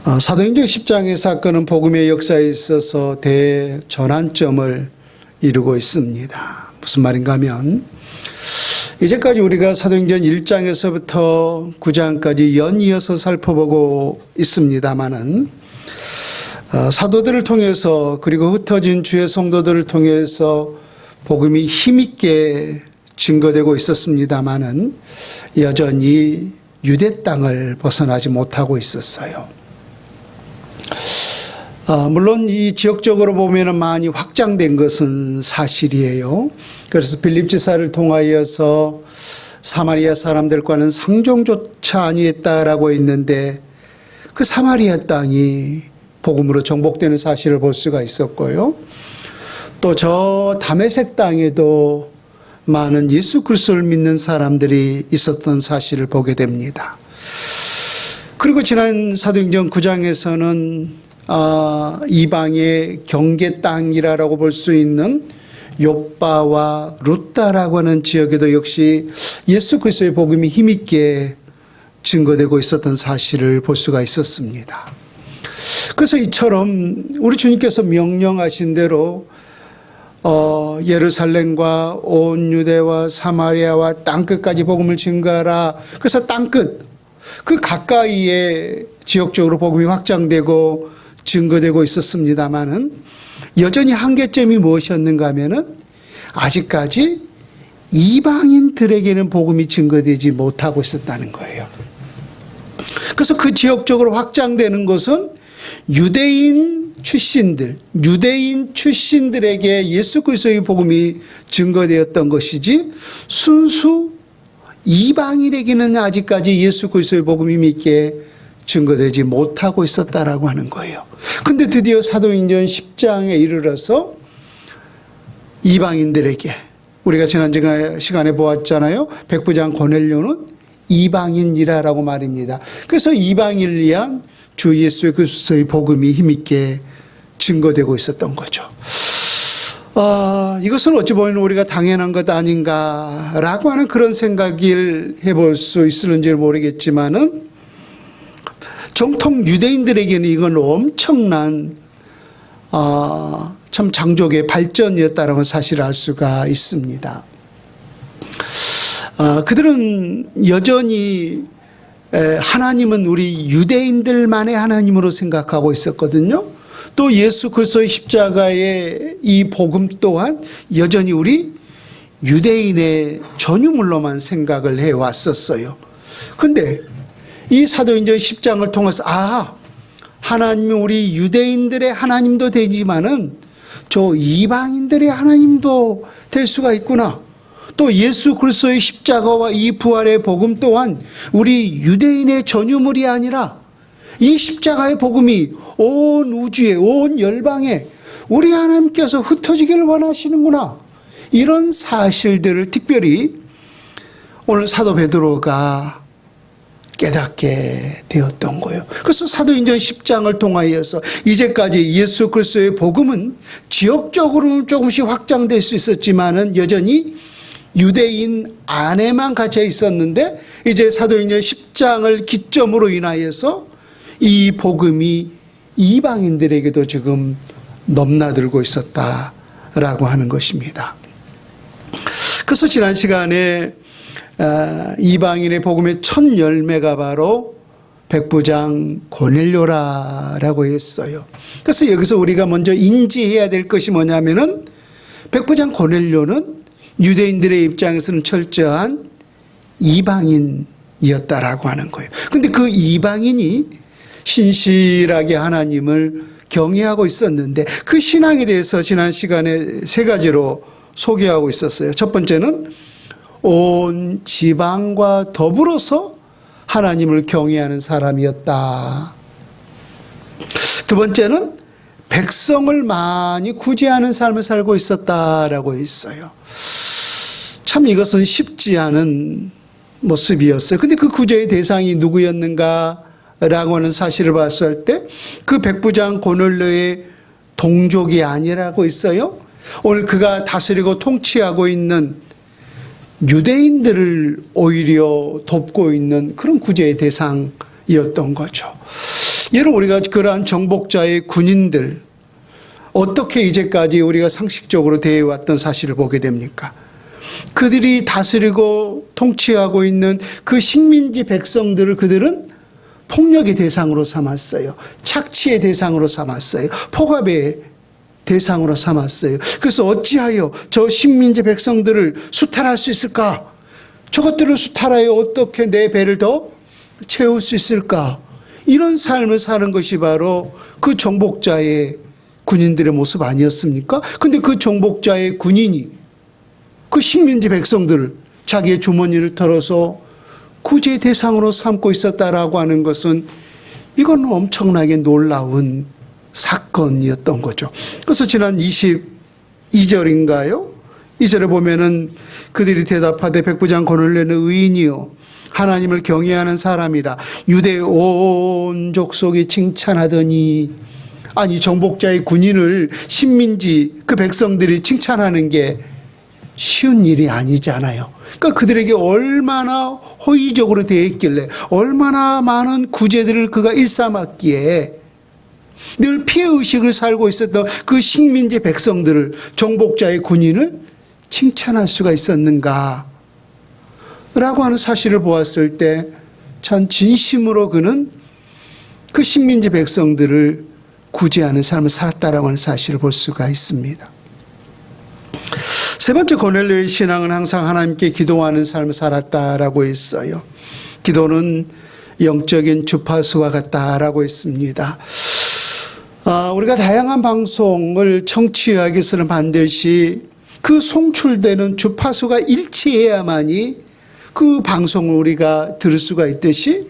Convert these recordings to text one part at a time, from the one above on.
사도행전 10장의 사건은 복음의 역사에 있어서 대전환점을 이루고 있습니다. 무슨 말인가 하면 이제까지 우리가 사도행전 1장에서부터 9장까지 연이어서 살펴보고 있습니다마는 사도들을 통해서 그리고 흩어진 주의 성도들을 통해서 복음이 힘있게 증거되고 있었습니다마는 여전히 유대 땅을 벗어나지 못하고 있었어요. 물론 이 지역적으로 보면 많이 확장된 것은 사실이에요. 그래서 빌립 지사를 통하여서 사마리아 사람들과는 상종조차 아니했다라고 했는데 그 사마리아 땅이 복음으로 정복되는 사실을 볼 수가 있었고요. 또 저 다메섹 땅에도 많은 예수 그리스도를 믿는 사람들이 있었던 사실을 보게 됩니다. 그리고 지난 사도행전 9장에서는 이방의 경계 땅이라고 볼 수 있는 욥바와 룻다라고 하는 지역에도 역시 예수 그리스도의 복음이 힘있게 증거되고 있었던 사실을 볼 수가 있었습니다. 그래서 이처럼 우리 주님께서 명령하신 대로 예루살렘과 온 유대와 사마리아와 땅끝까지 복음을 증거하라. 그래서 땅끝 그 가까이에 지역적으로 복음이 확장되고 증거되고 있었습니다마는 여전히 한계점이 무엇이었는가 하면은 아직까지 이방인들에게는 복음이 증거되지 못하고 있었다는 거예요. 그래서 그 지역적으로 확장되는 것은 유대인 출신들에게 예수 그리스도의 복음이 증거되었던 것이지 순수 이방인에게는 아직까지 예수 그리스도의 복음이 믿게 증거되지 못하고 있었다라고 하는 거예요. 근데 드디어 사도행전 10장에 이르러서 이방인들에게 우리가 지난 시간에 보았잖아요. 백부장 고넬료는 이방인이라고 말입니다. 그래서 이방인을 위한 주 예수 그리스도의 복음이 힘있게 증거되고 있었던 거죠. 이것은 어찌 보면 우리가 당연한 것 아닌가라고 하는 그런 생각을 해볼 수 있을지 모르겠지만은 정통 유대인들에게는 이건 엄청난 참 장족의 발전이었다라는 사실을 알 수가 있습니다. 그들은 여전히 하나님은 우리 유대인들만의 하나님으로 생각하고 있었거든요. 또 예수 그리스도의 십자가의 이 복음 또한 여전히 우리 유대인의 전유물로만 생각을 해왔었어요. 그런데 이 사도행전 10장을 통해서 하나님이 우리 유대인들의 하나님도 되지만은 저 이방인들의 하나님도 될 수가 있구나. 또 예수 그리스도의 십자가와 이 부활의 복음 또한 우리 유대인의 전유물이 아니라 이 십자가의 복음이 온 우주에 온 열방에 우리 하나님께서 흩어지기를 원하시는구나. 이런 사실들을 특별히 오늘 사도 베드로가 깨닫게 되었던 거예요. 그래서 사도행전 10장을 통하여서 이제까지 예수 그리스도의 복음은 지역적으로는 조금씩 확장될 수 있었지만은 여전히 유대인 안에만 갇혀 있었는데 이제 사도행전 10장을 기점으로 인하여서 이 복음이 이방인들에게도 지금 넘나들고 있었다라고 하는 것입니다. 그래서 지난 시간에 이방인의 복음의 첫 열매가 바로 백부장 고넬료라고 했어요. 그래서 여기서 우리가 먼저 인지해야 될 것이 뭐냐면은 백부장 고넬료는 유대인들의 입장에서는 철저한 이방인이었다라고 하는 거예요. 그런데 그 이방인이 신실하게 하나님을 경외하고 있었는데 그 신앙에 대해서 지난 시간에 세 가지로 소개하고 있었어요. 첫 번째는 온 지방과 더불어서 하나님을 경외하는 사람이었다. 두 번째는 백성을 많이 구제하는 삶을 살고 있었다라고 했어요. 참 이것은 쉽지 않은 모습이었어요. 근데 그 구제의 대상이 누구였는가 라고 하는 사실을 봤을 때 그 백부장 고넬료의 동족이 아니라고 있어요. 오늘 그가 다스리고 통치하고 있는 유대인들을 오히려 돕고 있는 그런 구제의 대상이었던 거죠. 여러분, 우리가 그러한 정복자의 군인들, 어떻게 이제까지 우리가 상식적으로 대해왔던 사실을 보게 됩니까? 그들이 다스리고 통치하고 있는 그 식민지 백성들을 그들은 폭력의 대상으로 삼았어요. 착취의 대상으로 삼았어요. 포갑의 대상으로 삼았어요. 그래서 어찌하여 저 식민지 백성들을 수탈할 수 있을까? 저것들을 수탈하여 어떻게 내 배를 더 채울 수 있을까? 이런 삶을 사는 것이 바로 그 정복자의 군인들의 모습 아니었습니까? 근데 그 정복자의 군인이 그 식민지 백성들을 자기의 주머니를 털어서 구제의 대상으로 삼고 있었다라고 하는 것은 이건 엄청나게 놀라운 사건이었던 거죠. 그래서 지난 22절인가요? 2절에 보면은 그들이 대답하되 백부장 고넬료는 의인이요 하나님을 경외하는 사람이라 유대 온 족속이 칭찬하더니, 아니 정복자의 군인을 식민지 그 백성들이 칭찬하는 게 쉬운 일이 아니잖아요. 그러니까 그들에게 얼마나 호의적으로 대했길래, 얼마나 많은 구제들을 그가 일삼았기에 늘 피해의식을 살고 있었던 그 식민지 백성들을, 정복자의 군인을 칭찬할 수가 있었는가 라고 하는 사실을 보았을 때 참 진심으로 그는 그 식민지 백성들을 구제하는 삶을 살았다라고 하는 사실을 볼 수가 있습니다. 세 번째, 고넬료의 신앙은 항상 하나님께 기도하는 삶을 살았다라고 했어요. 기도는 영적인 주파수와 같다라고 했습니다. 우리가 다양한 방송을 청취하기 위해서는 반드시 그 송출되는 주파수가 일치해야만이 그 방송을 우리가 들을 수가 있듯이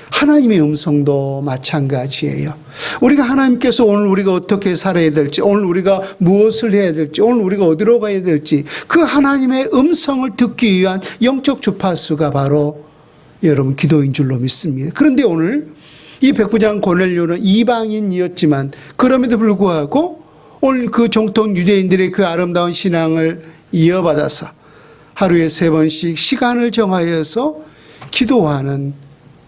하나님의 음성도 마찬가지예요. 우리가 하나님께서 오늘 우리가 어떻게 살아야 될지, 오늘 우리가 무엇을 해야 될지, 오늘 우리가 어디로 가야 될지 그 하나님의 음성을 듣기 위한 영적 주파수가 바로 여러분 기도인 줄로 믿습니다. 그런데 오늘 이 백부장 고넬료는 이방인이었지만 그럼에도 불구하고 오늘 그 정통 유대인들의 그 아름다운 신앙을 이어받아서 하루에 3번씩 시간을 정하여서 기도하는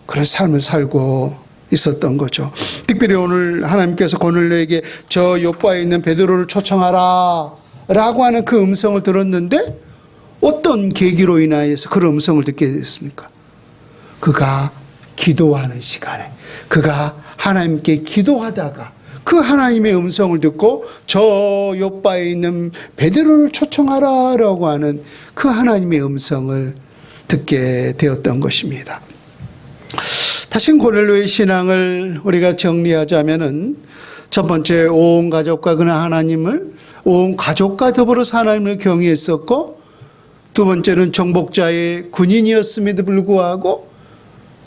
그런 삶을 살고 있었던 거죠. 특별히 오늘 하나님께서 고넬료에게 저 요바에 있는 베드로를 초청하라 라고 하는 그 음성을 들었는데 어떤 계기로 인하여서 그런 음성을 듣게 됐습니까? 그가 기도하는 시간에, 그가 하나님께 기도하다가 그 하나님의 음성을 듣고 저 요바에 있는 베드로를 초청하라 라고 하는 그 하나님의 음성을 듣게 되었던 것입니다. 다시 고넬료의 신앙을 우리가 정리하자면은 첫 번째, 온 가족과 그는 하나님을, 온 가족과 더불어서 하나님을 경외했었고, 두 번째는 정복자의 군인이었음에도 불구하고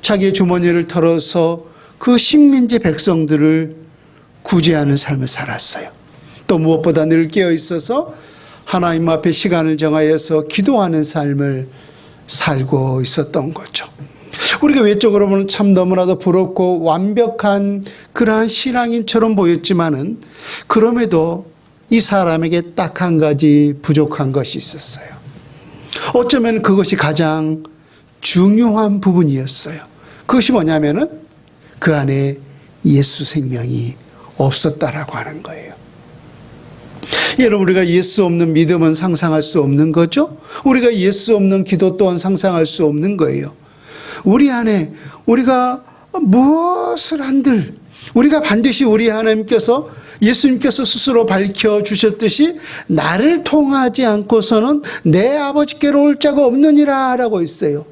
자기의 주머니를 털어서 그 식민지 백성들을 구제하는 삶을 살았어요. 또 무엇보다 늘 깨어 있어서 하나님 앞에 시간을 정하여서 기도하는 삶을 살고 있었던 거죠. 우리가 외적으로 보면 참 너무나도 부럽고 완벽한 그러한 신앙인처럼 보였지만은 그럼에도 이 사람에게 딱 한 가지 부족한 것이 있었어요. 어쩌면 그것이 가장 중요한 부분이었어요. 그것이 뭐냐면은 그 안에 예수 생명이 없었다라고 하는 거예요. 여러분, 우리가 예수 없는 믿음은 상상할 수 없는 거죠. 우리가 예수 없는 기도 또한 상상할 수 없는 거예요. 우리 안에 우리가 무엇을 한들 우리가 반드시 우리 하나님께서, 예수님께서 스스로 밝혀주셨듯이 나를 통하지 않고서는 내 아버지께로 올 자가 없느니라 라고 했어요.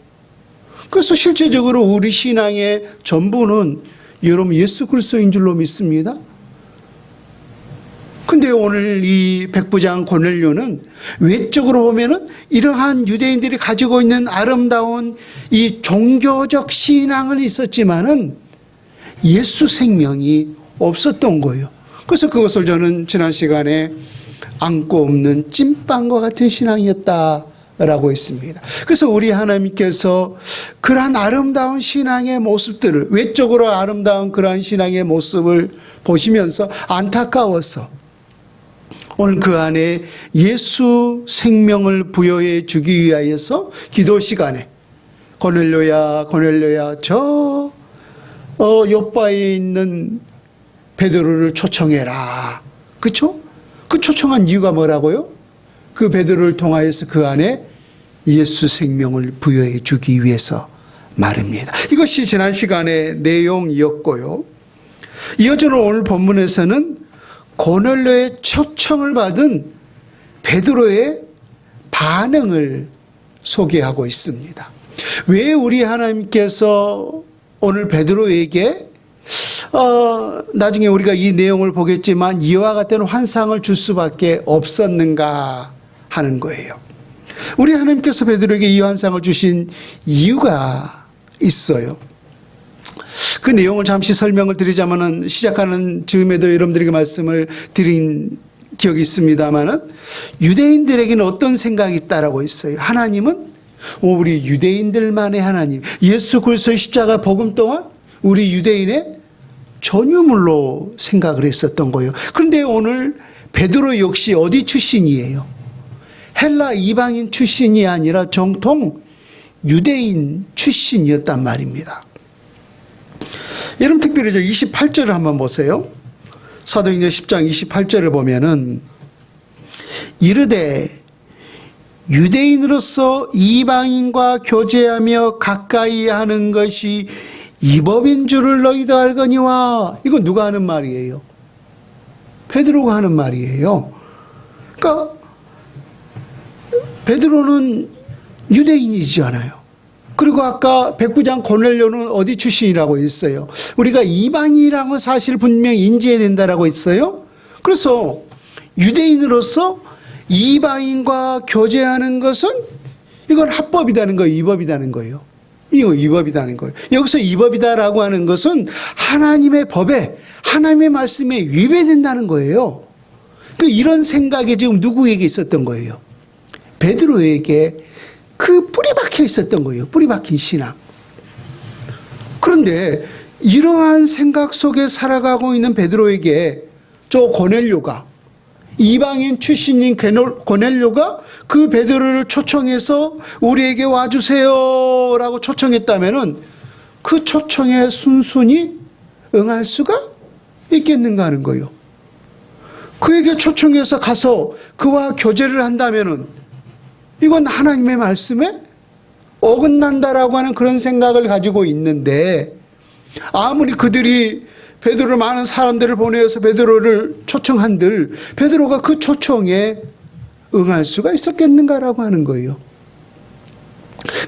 그래서 실제적으로 우리 신앙의 전부는 여러분 예수 그리스도인 줄로 믿습니다. 근데 오늘 이 백부장 고넬료는 외적으로 보면은 이러한 유대인들이 가지고 있는 아름다운 이 종교적 신앙은 있었지만은 예수 생명이 없었던 거예요. 그래서 그것을 저는 지난 시간에 안고 없는 찐빵과 같은 신앙이었다라고 했습니다. 그래서 우리 하나님께서 그러한 아름다운 신앙의 모습들을, 외적으로 아름다운 그러한 신앙의 모습을 보시면서 안타까워서 오늘 그 안에 예수 생명을 부여해 주기 위하여서 기도 시간에 고넬료야 고넬료야 저 요바에 있는 베드로를 초청해라. 그렇죠? 그 초청한 이유가 뭐라고요? 그 베드로를 통하여서 그 안에 예수 생명을 부여해 주기 위해서 말입니다. 이것이 지난 시간의 내용이었고요. 이어지는 오늘 본문에서는 고넬료의 초청을 받은 베드로의 반응을 소개하고 있습니다. 왜 우리 하나님께서 오늘 베드로에게 나중에 우리가 이 내용을 보겠지만 이와 같은 환상을 줄 수밖에 없었는가 하는 거예요. 우리 하나님께서 베드로에게 이 환상을 주신 이유가 있어요. 그 내용을 잠시 설명을 드리자면은 시작하는 즈음에도 여러분들에게 말씀을 드린 기억이 있습니다만은 유대인들에게는 어떤 생각이 있다라고 했어요. 하나님은 우리 유대인들만의 하나님, 예수 그리스도의 십자가 복음 또한 우리 유대인의 전유물로 생각을 했었던 거예요. 그런데 오늘 베드로 역시 어디 출신이에요? 헬라 이방인 출신이 아니라 정통 유대인 출신이었단 말입니다. 여러분 특별히 28절을 한번 보세요. 사도행전 10장 28절을 보면은 이르되 유대인으로서 이방인과 교제하며 가까이 하는 것이 이법인 줄을 너희도 알거니와. 이거 누가 하는 말이에요? 베드로가 하는 말이에요. 그러니까 베드로는 유대인이잖아요. 그리고 아까 백부장 고넬료는 어디 출신이라고 했어요? 우리가 이방인이라는 걸 사실 분명히 인지해야 된다라고 했어요. 그래서 유대인으로서 이방인과 교제하는 것은 이건 합법이라는 거예요. 이법이라는 거예요. 이거 이법이라는 거예요. 여기서 이법이다라고 하는 것은 하나님의 법에, 하나님의 말씀에 위배된다는 거예요. 이런 생각이 지금 누구에게 있었던 거예요? 베드로에게 그 뿌리 박혀 있었던 거예요. 뿌리 박힌 신앙. 그런데 이러한 생각 속에 살아가고 있는 베드로에게 저 고넬료가, 이방인 출신인 고넬료가 그 베드로를 초청해서 우리에게 와주세요 라고 초청했다면은 그 초청에 순순히 응할 수가 있겠는가 하는 거예요. 그에게 초청해서 가서 그와 교제를 한다면은 이건 하나님의 말씀에 어긋난다라고 하는 그런 생각을 가지고 있는데, 아무리 그들이 베드로를 많은 사람들을 보내서 베드로를 초청한들 베드로가 그 초청에 응할 수가 있었겠는가라고 하는 거예요.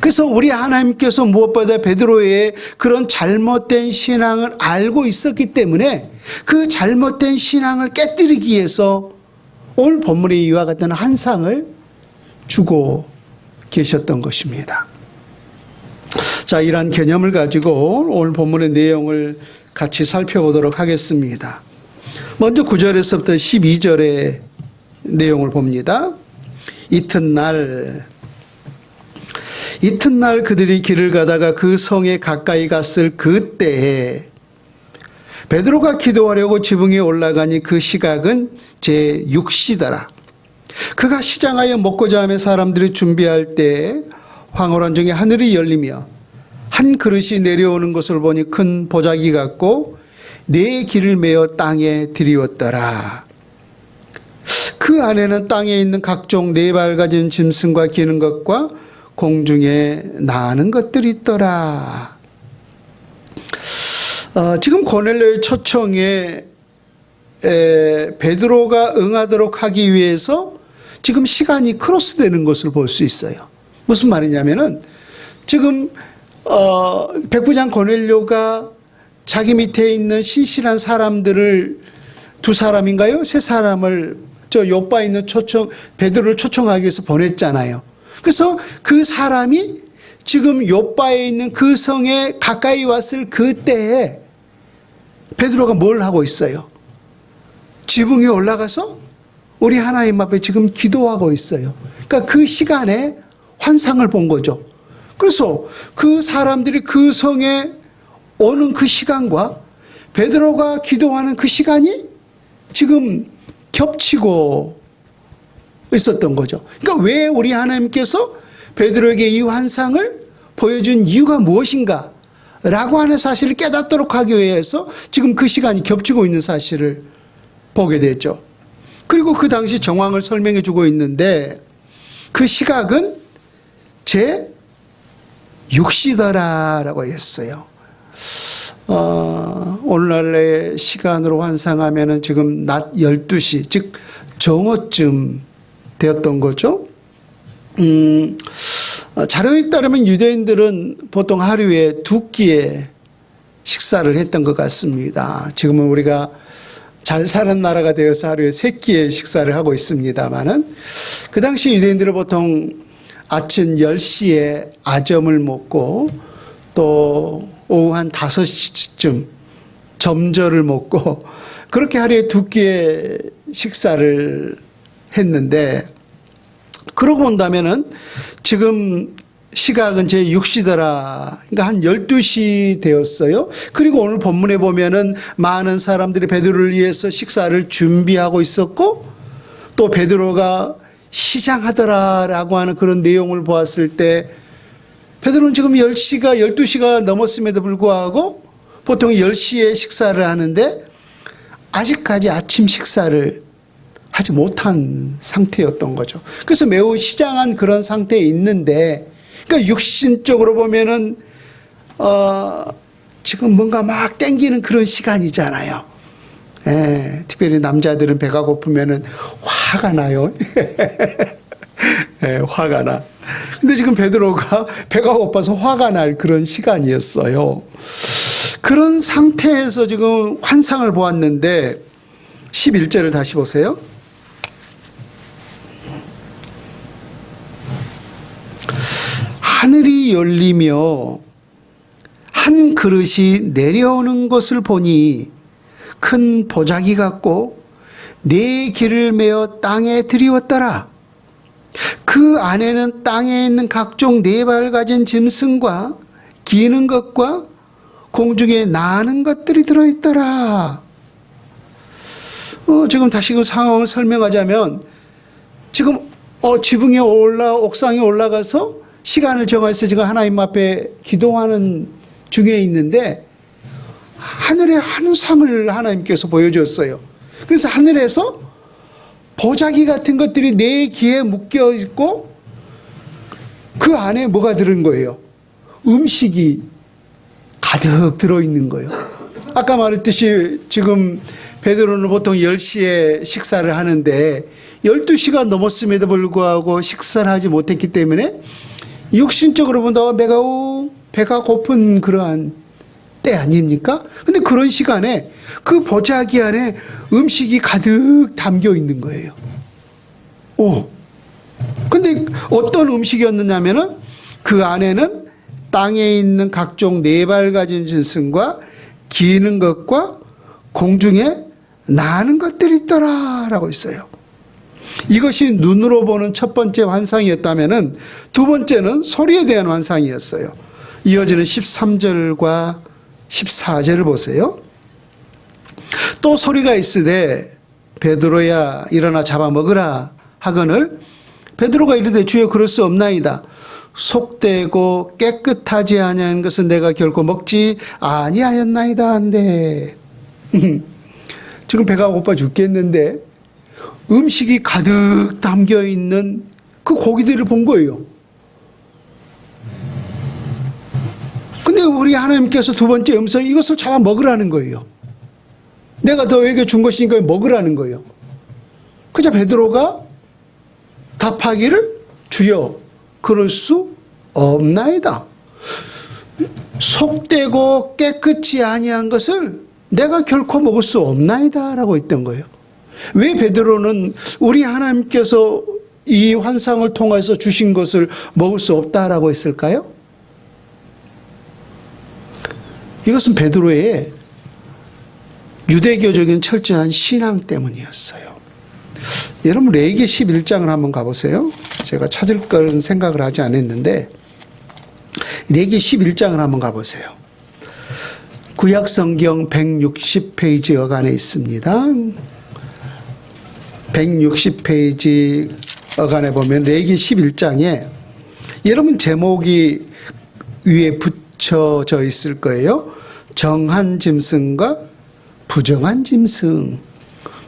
그래서 우리 하나님께서 무엇보다 베드로의 그런 잘못된 신앙을 알고 있었기 때문에 그 잘못된 신앙을 깨뜨리기 위해서 오늘 본문의 이와 같은 환상을 주고 계셨던 것입니다. 자, 이러한 개념을 가지고 오늘 본문의 내용을 같이 살펴보도록 하겠습니다. 먼저 9절에서부터 12절의 내용을 봅니다. 이튿날 그들이 길을 가다가 그 성에 가까이 갔을 그때에 베드로가 기도하려고 지붕에 올라가니 그 시각은 제6시더라. 그가 시장하여 먹고자 하며 사람들이 준비할 때 황홀한 중에 하늘이 열리며 한 그릇이 내려오는 것을 보니 큰 보자기 같고 네 길을 메어 땅에 들이웠더라. 그 안에는 땅에 있는 각종 네 발 가진 짐승과 기는 것과 공중에 나는 것들이 있더라. 지금 고넬료의 초청에 베드로가 응하도록 하기 위해서 지금 시간이 크로스되는 것을 볼 수 있어요. 무슨 말이냐면은 지금 백부장 고넬료가 자기 밑에 있는 신실한 사람들을 두 사람인가요? 세 사람을 저 요바에 있는 베드로를 초청하기 위해서 보냈잖아요. 그래서 그 사람이 지금 요바에 있는 그 성에 가까이 왔을 그때에 베드로가 뭘 하고 있어요? 지붕에 올라가서 우리 하나님 앞에 지금 기도하고 있어요. 그러니까 그 시간에 환상을 본 거죠. 그래서 그 사람들이 그 성에 오는 그 시간과 베드로가 기도하는 그 시간이 지금 겹치고 있었던 거죠. 그러니까 왜 우리 하나님께서 베드로에게 이 환상을 보여준 이유가 무엇인가 라고 하는 사실을 깨닫도록 하기 위해서 지금 그 시간이 겹치고 있는 사실을 보게 됐죠. 그리고 그 당시 정황을 설명해 주고 있는데 그 시각은 제 6시더라라고 했어요. 오늘날의 시간으로 환상하면은 지금 낮 12시, 즉 정오쯤 되었던 거죠. 자료에 따르면 유대인들은 보통 하루에 2끼의 식사를 했던 것 같습니다. 지금은 우리가 잘 사는 나라가 되어서 하루에 3끼의 식사를 하고 있습니다만은 그 당시 유대인들은 보통 아침 10시에 아점을 먹고 또 오후 한 5시쯤 점저를 먹고 그렇게 하루에 2끼의 식사를 했는데 그러고 본다면은 지금 시각은 제 6시더라. 그러니까 한 12시 되었어요. 그리고 오늘 본문에 보면은 많은 사람들이 베드로를 위해서 식사를 준비하고 있었고 또 베드로가 시장하더라라고 하는 그런 내용을 보았을 때 베드로는 지금 10시가 12시가 넘었음에도 불구하고 보통 10시에 식사를 하는데 아직까지 아침 식사를 하지 못한 상태였던 거죠. 그래서 매우 시장한 그런 상태에 있는데 그러니까 육신적으로 보면은 지금 뭔가 막 땡기는 그런 시간이잖아요. 특별히 남자들은 배가 고프면은 화가 나요. 화가 나. 근데 지금 베드로가 배가 고파서 화가 날 그런 시간이었어요. 그런 상태에서 지금 환상을 보았는데 11절을 다시 보세요. 하늘이 열리며 한 그릇이 내려오는 것을 보니 큰 보자기 같고 네 길을 메어 땅에 들이웠더라. 그 안에는 땅에 있는 각종 네 발 가진 짐승과 기는 것과 공중에 나는 것들이 들어있더라. 지금 다시 그 상황을 설명하자면 지금 지붕에 옥상에 올라가서 시간을 정해서 지금 하나님 앞에 기도하는 중에 있는데 하늘의 한 상을 하나님께서 보여줬어요. 그래서 하늘에서 보자기 같은 것들이 네 귀에 묶여 있고 그 안에 뭐가 들은 거예요? 음식이 가득 들어있는 거예요. 아까 말했듯이 지금 베드로는 보통 10시에 식사를 하는데 12시가 넘었음에도 불구하고 식사를 하지 못했기 때문에 육신적으로 본다고 배가 고픈 그러한 때 아닙니까? 근데 그런 시간에 그 보자기 안에 음식이 가득 담겨 있는 거예요. 근데 어떤 음식이었느냐면은 그 안에는 땅에 있는 각종 네 발 가진 짐승과 기는 것과 공중에 나는 것들이 있더라라고 있어요. 이것이 눈으로 보는 첫 번째 환상이었다면은 두 번째는 소리에 대한 환상이었어요. 이어지는 13절과 14절을 보세요. 또 소리가 있으되 베드로야 일어나 잡아먹으라 하거늘 베드로가 이르되 주여 그럴 수 없나이다. 속되고 깨끗하지 아니한 것은 내가 결코 먹지 아니하였나이다 한데 지금 배가 고파 죽겠는데 음식이 가득 담겨 있는 그 고기들을 본 거예요. 근데 우리 하나님께서 두 번째 음성 이것을 잡아 먹으라는 거예요. 내가 너에게 준 것이니까 먹으라는 거예요. 그저 베드로가 답하기를 주여 그럴 수 없나이다. 속되고 깨끗이 아니한 것을 내가 결코 먹을 수 없나이다 라고 했던 거예요. 왜 베드로는 우리 하나님께서 이 환상을 통해서 주신 것을 먹을 수 없다라고 했을까요? 이것은 베드로의 유대교적인 철저한 신앙 때문이었어요. 여러분 레위기 11장을 한번 가보세요. 제가 찾을 거는 생각을 하지 않았는데 레위기 11장을 한번 가보세요. 구약성경 160페이지 여간에 있습니다. 160페이지 어간에 보면 레위기 11장에 여러분 제목이 위에 붙여져 있을 거예요. 정한 짐승과 부정한 짐승.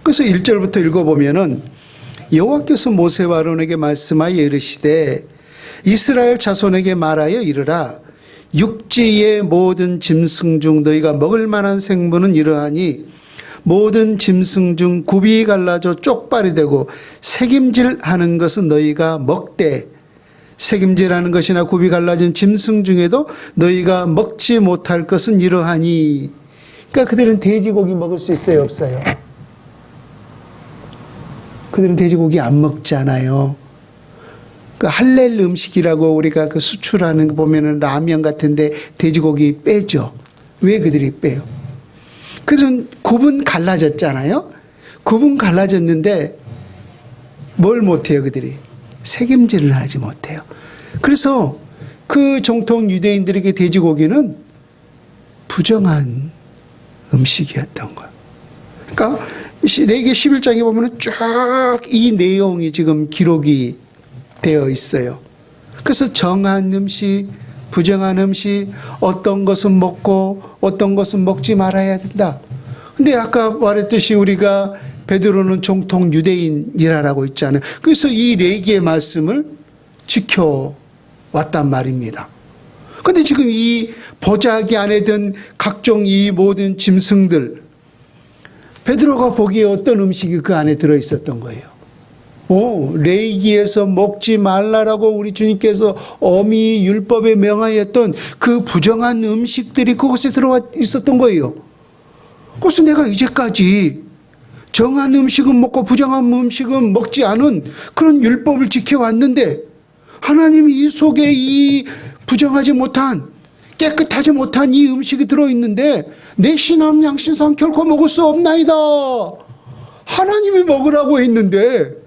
그래서 1절부터 읽어보면은 여호와께서 모세와 아론에게 말씀하여 이르시되 이스라엘 자손에게 말하여 이르라. 육지의 모든 짐승 중 너희가 먹을 만한 생물은 이러하니 모든 짐승 중 굽이 갈라져 쪽발이 되고 새김질하는 것은 너희가 먹되 새김질하는 것이나 굽이 갈라진 짐승 중에도 너희가 먹지 못할 것은 이러하니. 그러니까 그들은 돼지고기 먹을 수 있어요, 없어요? 그들은 돼지고기 안 먹잖아요. 그 할렐 음식이라고 우리가 그 수출하는 거 보면은 라면 같은데 돼지고기 빼죠. 왜 그들이 빼요? 그들은 굽은 갈라졌잖아요. 굽은 갈라졌는데 뭘 못해요, 그들이? 새김질을 하지 못해요. 그래서 그 정통 유대인들에게 돼지고기는 부정한 음식이었던 거예요. 그러니까 레위기 11장에 보면 쫙 이 내용이 지금 기록이 되어 있어요. 그래서 정한 음식, 부정한 음식, 어떤 것은 먹고 어떤 것은 먹지 말아야 된다. 근데 아까 말했듯이 우리가 베드로는 정통 유대인이라고 있잖아요. 그래서 이 레위기의 말씀을 지켜왔단 말입니다. 근데 지금 이 보자기 안에 든 각종 이 모든 짐승들, 베드로가 보기에 어떤 음식이 그 안에 들어있었던 거예요. 레위기에서 먹지 말라라고 우리 주님께서 엄히 율법에 명하였던 그 부정한 음식들이 그곳에 들어와 있었던 거예요. 그래서 내가 이제까지 정한 음식은 먹고 부정한 음식은 먹지 않은 그런 율법을 지켜왔는데 하나님이 이 속에 이 부정하지 못한 깨끗하지 못한 이 음식이 들어있는데 내 신앙 양심상 결코 먹을 수 없나이다. 하나님이 먹으라고 했는데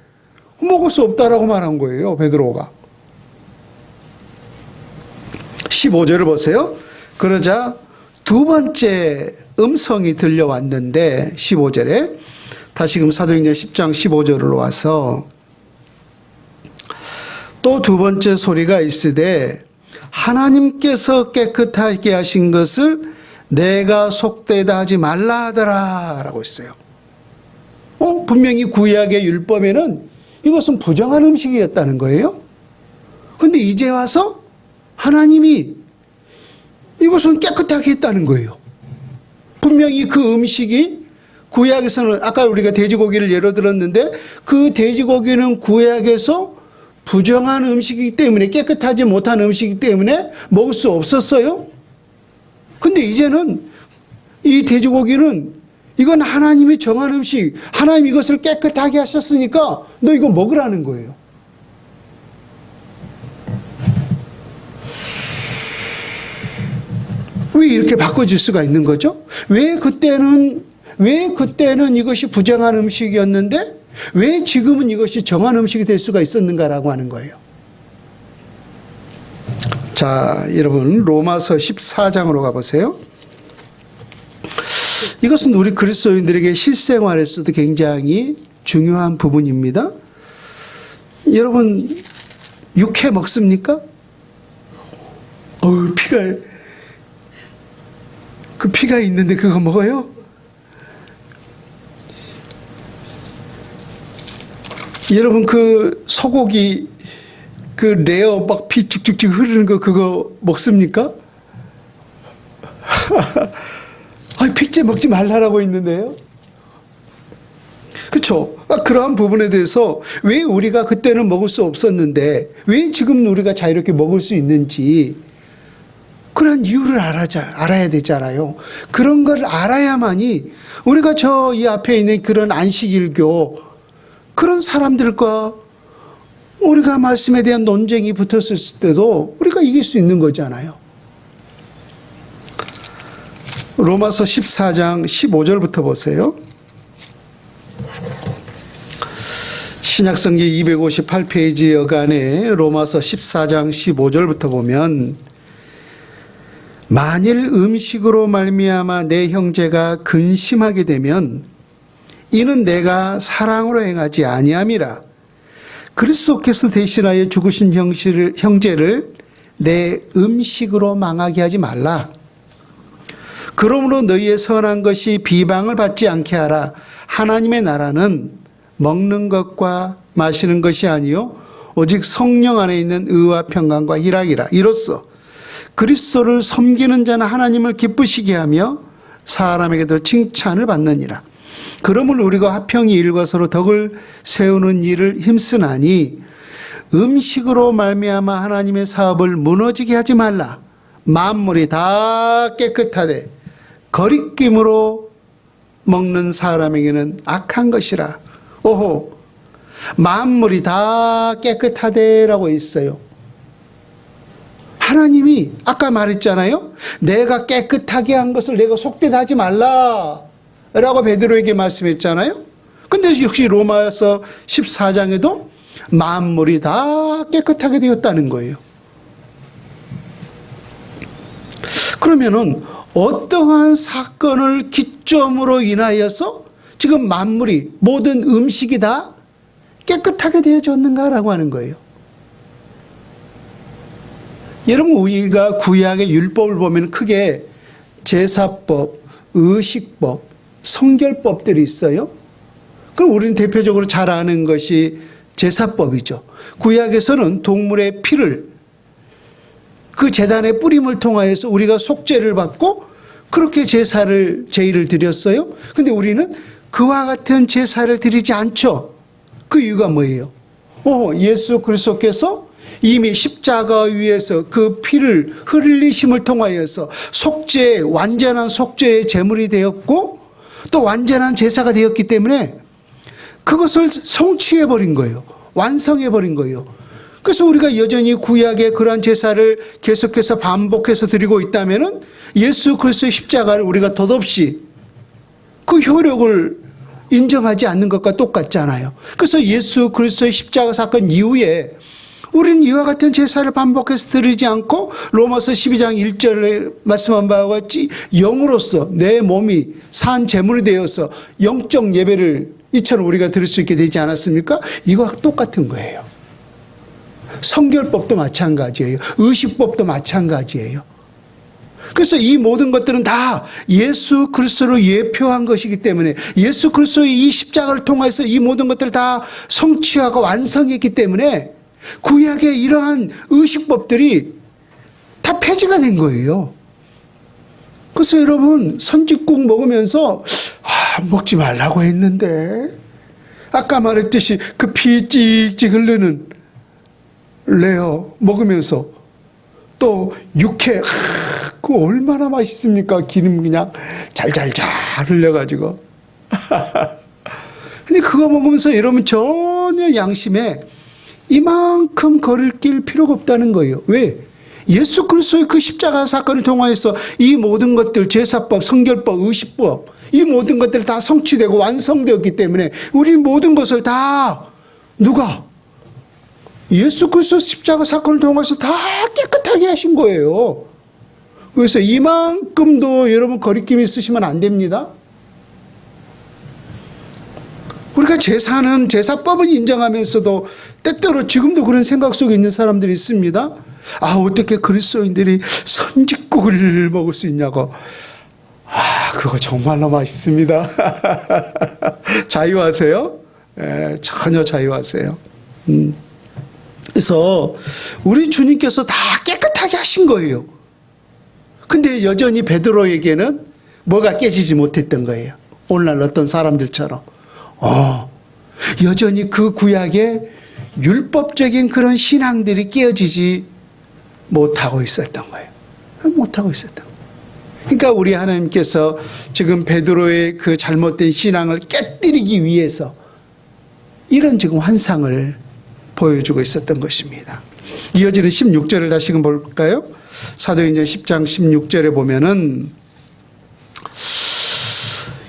먹을 수 없다라고 말한 거예요, 베드로가. 15절을 보세요. 그러자 두 번째 음성이 들려왔는데 15절에 다시금 사도행전 10장 15절로 와서 또 두 번째 소리가 있으되 하나님께서 깨끗하게 하신 것을 내가 속되다 하지 말라 하더라 라고 했어요. 분명히 구약의 율법에는 이것은 부정한 음식이었다는 거예요. 그런데 이제 와서 하나님이 이것은 깨끗하게 했다는 거예요. 분명히 그 음식이 구약에서는 아까 우리가 돼지고기를 예로 들었는데 그 돼지고기는 구약에서 부정한 음식이기 때문에 깨끗하지 못한 음식이기 때문에 먹을 수 없었어요. 근데 이제는 이 돼지고기는 이건 하나님이 정한 음식, 하나님 이것을 깨끗하게 하셨으니까 너 이거 먹으라는 거예요. 왜 이렇게 바꿔줄 수가 있는 거죠? 왜 그때는 이것이 부정한 음식이었는데 왜 지금은 이것이 정한 음식이 될 수가 있었는가라고 하는 거예요. 자, 여러분 로마서 14장으로 가보세요. 이것은 우리 그리스도인들에게 실생활에서도 굉장히 중요한 부분입니다. 여러분 육회 먹습니까? 피가 있는데 그거 먹어요? 여러분 그 소고기 그 레어 막 피 쭉쭉쭉 흐르는 거 그거 먹습니까? 피째 먹지 말라라고 있는데요. 그렇죠? 그러한 부분에 대해서 왜 우리가 그때는 먹을 수 없었는데 왜 지금 우리가 자유롭게 먹을 수 있는지 그런 이유를 알아야 되잖아요. 그런 걸 알아야만이 우리가 저 이 앞에 있는 그런 안식일교 그런 사람들과 우리가 말씀에 대한 논쟁이 붙었을 때도 우리가 이길 수 있는 거잖아요. 로마서 14장 15절부터 보세요. 신약성경 258페이지 여간에 로마서 14장 15절부터 보면 만일 음식으로 말미암아 내 형제가 근심하게 되면 이는 내가 사랑으로 행하지 아니함이라. 그리스도께서 대신하여 죽으신 형제를 내 음식으로 망하게 하지 말라. 그러므로 너희의 선한 것이 비방을 받지 않게 하라. 하나님의 나라는 먹는 것과 마시는 것이 아니요 오직 성령 안에 있는 의와 평강과 희락이라. 이로써 그리스도를 섬기는 자는 하나님을 기쁘시게 하며 사람에게도 칭찬을 받느니라. 그러므로 우리가 화평히 일과 서로 덕을 세우는 일을 힘쓰나니 음식으로 말미암아 하나님의 사업을 무너지게 하지 말라. 만물이 다 깨끗하되 거리낌으로 먹는 사람에게는 악한 것이라. 오호, 만물이 다 깨끗하대라고 있어요. 하나님이 아까 말했잖아요. 내가 깨끗하게 한 것을 내가 속되다 하지 말라 라고 베드로에게 말씀했잖아요. 근데 역시 로마서 14장에도 만물이 다 깨끗하게 되었다는 거예요. 그러면은 어떠한 사건을 기점으로 인하여서 지금 만물이 모든 음식이 다 깨끗하게 되어졌는가라고 하는 거예요. 여러분, 우리가 구약의 율법을 보면 크게 제사법, 의식법, 성결법들이 있어요. 그럼 우리는 대표적으로 잘 아는 것이 제사법이죠. 구약에서는 동물의 피를 그 제단의 뿌림을 통하여서 우리가 속죄를 받고 그렇게 제일을 드렸어요. 근데 우리는 그와 같은 제사를 드리지 않죠. 그 이유가 뭐예요? 예수 그리스도께서 이미 십자가 위에서 그 피를 흘리심을 통하여서 완전한 속죄의 제물이 되었고 또 완전한 제사가 되었기 때문에 그것을 성취해버린 거예요. 완성해버린 거예요. 그래서 우리가 여전히 구약의 그러한 제사를 계속해서 반복해서 드리고 있다면은 예수 그리스도의 십자가를 우리가 덧없이 그 효력을 인정하지 않는 것과 똑같잖아요. 그래서 예수 그리스도의 십자가 사건 이후에 우리는 이와 같은 제사를 반복해서 드리지 않고 로마서 12장 1절에 말씀한 바와 같이 영으로서 내 몸이 산 제물이 되어서 영적 예배를 이처럼 우리가 드릴 수 있게 되지 않았습니까? 이거와 똑같은 거예요. 성결법도 마찬가지예요. 의식법도 마찬가지예요. 그래서 이 모든 것들은 다 예수 그리스도를 예표한 것이기 때문에 예수 그리스도의 이 십자가를 통해서 이 모든 것들을 다 성취하고 완성했기 때문에 구약의 이러한 의식법들이 다 폐지가 된 거예요. 그래서 여러분 선짓국 먹으면서 먹지 말라고 했는데 아까 말했듯이 그 피 찍찍 흐르는 레어 먹으면서 또 육회 그거 얼마나 맛있습니까? 기름 그냥 잘잘잘 흘려가지고 근데 그거 먹으면서 여러분 전혀 양심에 이만큼 거리를 낄 필요가 없다는 거예요. 왜? 예수 그리스도의 그 십자가 사건을 통하여서 이 모든 것들 제사법, 성결법, 의식법 이 모든 것들이 다 성취되고 완성되었기 때문에 우리 모든 것을 다 누가? 예수 그리스도 십자가 사건을 통해서 다 깨끗하게 하신 거예요. 그래서 이만큼도 여러분 거리낌 있으시면 안 됩니다. 우리가 제사법은 인정하면서도 때때로 지금도 그런 생각 속에 있는 사람들이 있습니다. 어떻게 그리스도인들이 선짓국을 먹을 수 있냐고. 그거 정말로 맛있습니다. 자유하세요? 전혀 자유하세요. 그래서 우리 주님께서 다 깨끗하게 하신 거예요. 근데 여전히 베드로에게는 뭐가 깨지지 못했던 거예요. 오늘날 어떤 사람들처럼. 여전히 그 구약의 율법적인 그런 신앙들이 깨어지지 못하고 있었던 거예요. 못하고 있었던 거예요. 그러니까 우리 하나님께서 지금 베드로의 그 잘못된 신앙을 깨뜨리기 위해서 이런 지금 환상을 보여주고 있었던 것입니다. 이어지는 16절을 다시금 볼까요? 사도행전 10장 16절에 보면은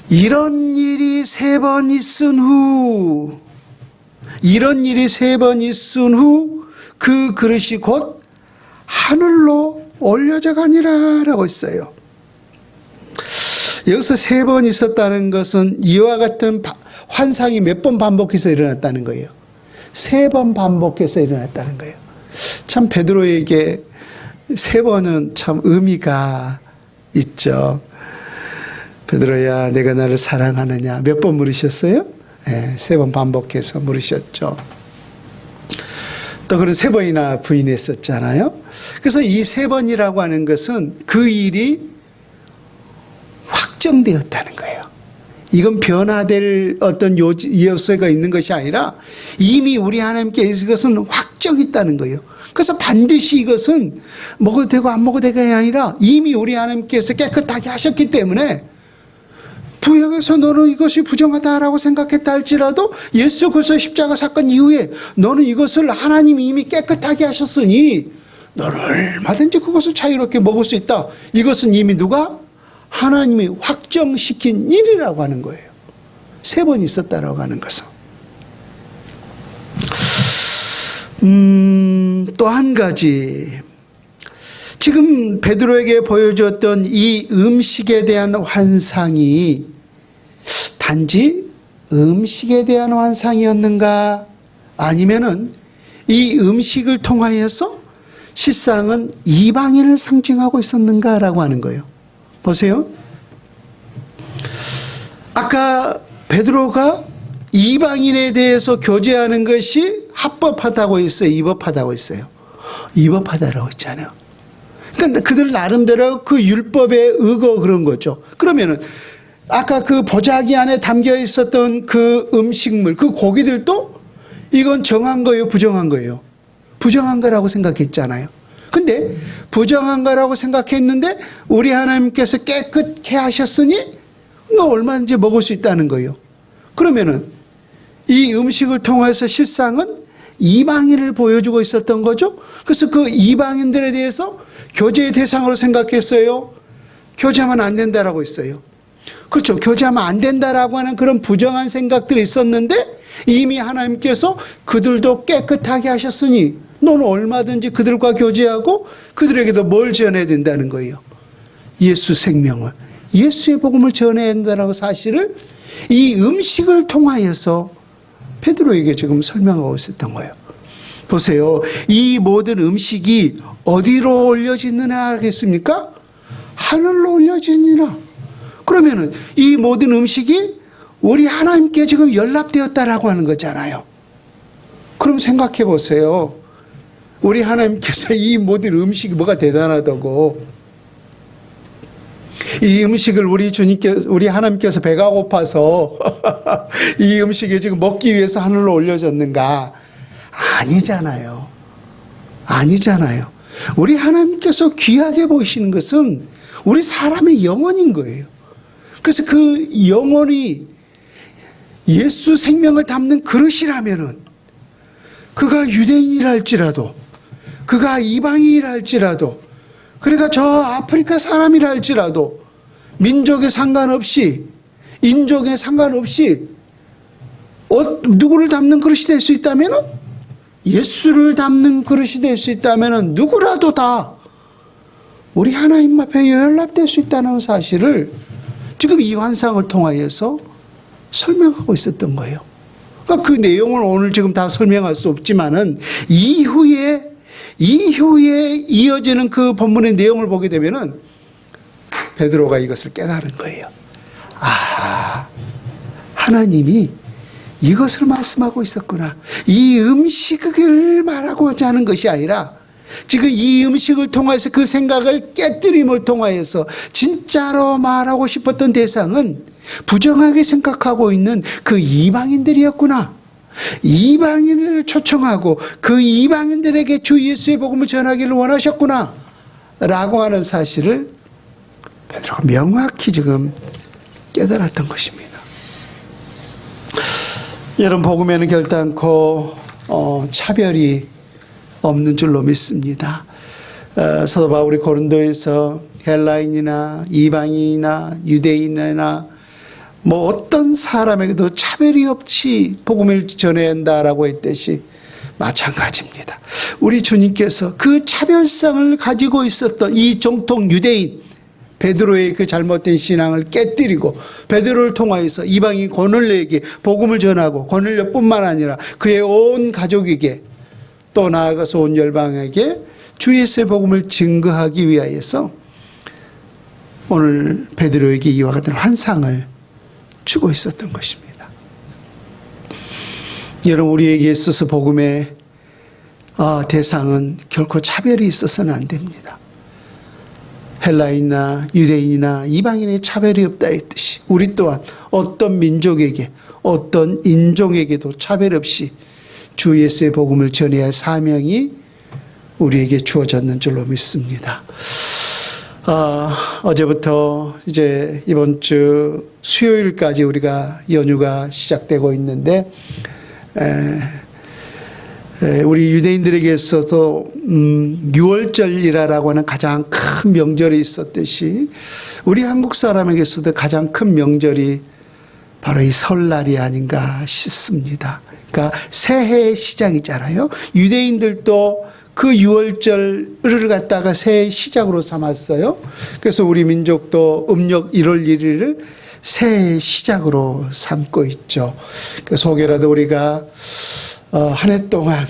이런 일이 세 번 있은 후 그 그릇이 곧 하늘로 올려져 가니라 라고 있어요. 여기서 세 번 있었다는 것은 이와 같은 환상이 몇 번 반복해서 일어났다는 거예요. 세 번 반복해서 일어났다는 거예요. 참 베드로에게 세 번은 참 의미가 있죠. 베드로야, 내가 나를 사랑하느냐? 몇 번 물으셨어요? 네, 세 번 반복해서 물으셨죠. 또 그런 세 번이나 부인했었잖아요. 그래서 이 세 번이라고 하는 것은 그 일이 확정되었다는 거예요. 이건 변화될 어떤 요소가 있는 것이 아니라 이미 우리 하나님께 이것은 확정했다는 거예요. 그래서 반드시 이것은 먹어도 되고 안 먹어도 되가 아니라 이미 우리 하나님께서 깨끗하게 하셨기 때문에 구약에서 너는 이것이 부정하다라고 생각했다 할지라도 예수 그리스도의 십자가 사건 이후에 너는 이것을 하나님이 이미 깨끗하게 하셨으니 너는 얼마든지 그것을 자유롭게 먹을 수 있다. 이것은 이미 누가? 하나님이 확정시킨 일이라고 하는 거예요. 세 번 있었다라고 하는 것은. 또 한 가지. 지금 베드로에게 보여줬던 이 음식에 대한 환상이 단지 음식에 대한 환상이었는가? 아니면은 이 음식을 통하여서 실상은 이방인을 상징하고 있었는가라고 하는 거예요. 보세요. 아까 베드로가 이방인에 대해서 교제하는 것이 합법하다고 했어요? 위법하다고 했어요? 위법하다라고 했잖아요. 그러니까 그들 나름대로 그 율법에 의거 그런 거죠. 그러면은 아까 그 보자기 안에 담겨 있었던 그 음식물, 그 고기들도 이건 정한 거예요, 부정한 거예요? 부정한 거라고 생각했잖아요. 근데 부정한 거라고 생각했는데 우리 하나님께서 깨끗게 하셨으니 너 얼마든지 먹을 수 있다는 거예요. 그러면은 이 음식을 통해서 실상은 이방인을 보여주고 있었던 거죠. 그래서 그 이방인들에 대해서 교제의 대상으로 생각했어요. 교제하면 안 된다라고 했어요. 그렇죠. 교제하면 안 된다라고 하는 그런 부정한 생각들이 있었는데 이미 하나님께서 그들도 깨끗하게 하셨으니 너는 얼마든지 그들과 교제하고 그들에게도 뭘 전해야 된다는 거예요. 예수 생명을, 예수의 복음을 전해야 된다는 사실을 이 음식을 통하여서 베드로에게 지금 설명하고 있었던 거예요. 보세요. 이 모든 음식이 어디로 올려지느냐 하겠습니까? 하늘로 올려지느냐. 그러면은 이 모든 음식이 우리 하나님께 지금 연락되었다라고 하는 거잖아요. 그럼 생각해 보세요. 우리 하나님께서 이 모든 음식이 뭐가 대단하다고. 이 음식을 우리 하나님께서 배가 고파서 이 음식이 지금 먹기 위해서 하늘로 올려졌는가? 아니잖아요. 아니잖아요. 우리 하나님께서 귀하게 보시는 것은 우리 사람의 영혼인 거예요. 그래서 그 영혼이 예수 생명을 담는 그릇이라면은 그가 유대인이라 할지라도 그가 이방인이라 할지라도 그러니까 저 아프리카 사람이라 할지라도 민족에 상관없이 인종에 상관없이 누구를 담는 그릇이 될 수 있다면은 예수를 담는 그릇이 될 수 있다면은 누구라도 다 우리 하나님 앞에 연락될 수 있다는 사실을 지금 이 환상을 통하여서 설명하고 있었던 거예요. 그러니까 그 내용을 오늘 지금 다 설명할 수 없지만은 이후에 이어지는 그 본문의 내용을 보게 되면은 베드로가 이것을 깨달은 거예요. 아, 하나님이 이것을 말씀하고 있었구나. 이 음식을 말하고자 하는 것이 아니라 지금 이 음식을 통해서 그 생각을 깨뜨림을 통하여서 진짜로 말하고 싶었던 대상은 부정하게 생각하고 있는 그 이방인들이었구나. 이방인을 초청하고 그 이방인들에게 주 예수의 복음을 전하기를 원하셨구나 라고 하는 사실을 베드로가 명확히 지금 깨달았던 것입니다. 여러분, 복음에는 결단코 차별이 없는 줄로 믿습니다. 사도 바울이 고린도에서 헬라인이나 이방인이나 유대인이나 뭐 어떤 사람에게도 차별이 없이 복음을 전해야 한다라고 했듯이 마찬가지입니다. 우리 주님께서 그 차별성을 가지고 있었던 이 정통 유대인 베드로의 그 잘못된 신앙을 깨뜨리고 베드로를 통하여서 이방인 고넬료에게 복음을 전하고 고넬료뿐만 아니라 그의 온 가족에게 또 나아가서 온 열방에게 주 예수의 복음을 증거하기 위하여서 오늘 베드로에게 이와 같은 환상을 주고 있었던 것입니다. 여러분, 우리에게 있어서 복음의 대상은 결코 차별이 있어서는 안 됩니다. 헬라인이나 유대인이나 이방인의 차별이 없다 했듯이 우리 또한 어떤 민족에게 어떤 인종에게도 차별 없이 주 예수의 복음을 전해야 할 사명이 우리에게 주어졌는 줄로 믿습니다. 어제부터 이제 이번 주 수요일까지 우리가 연휴가 시작되고 있는데 우리 유대인들에게 있어서 유월절이라고 하는 가장 큰 명절이 있었듯이 우리 한국 사람에게서도 가장 큰 명절이 바로 이 설날이 아닌가 싶습니다. 그러니까 새해의 시작이잖아요. 유대인들도 그 유월절을 갖다가 새해 시작으로 삼았어요. 그래서 우리 민족도 음력 1월 1일을 새해 시작으로 삼고 있죠. 그래서 혹여라도 우리가 한 해 동안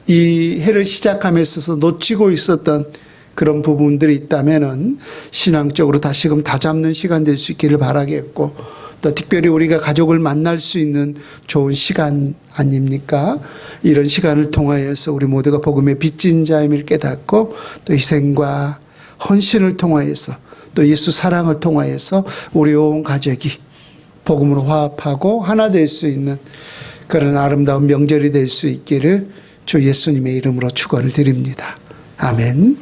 이 해를 시작함에 있어서 놓치고 있었던 그런 부분들이 있다면은 신앙적으로 다시금 다잡는 시간 될 수 있기를 바라겠고, 또 특별히 우리가 가족을 만날 수 있는 좋은 시간 아닙니까? 이런 시간을 통하여서 우리 모두가 복음의 빚진 자임을 깨닫고 또 희생과 헌신을 통하여서 또 예수 사랑을 통하여서 우리 온 가족이 복음으로 화합하고 하나 될 수 있는 그런 아름다운 명절이 될 수 있기를 주 예수님의 이름으로 축원을 드립니다. 아멘.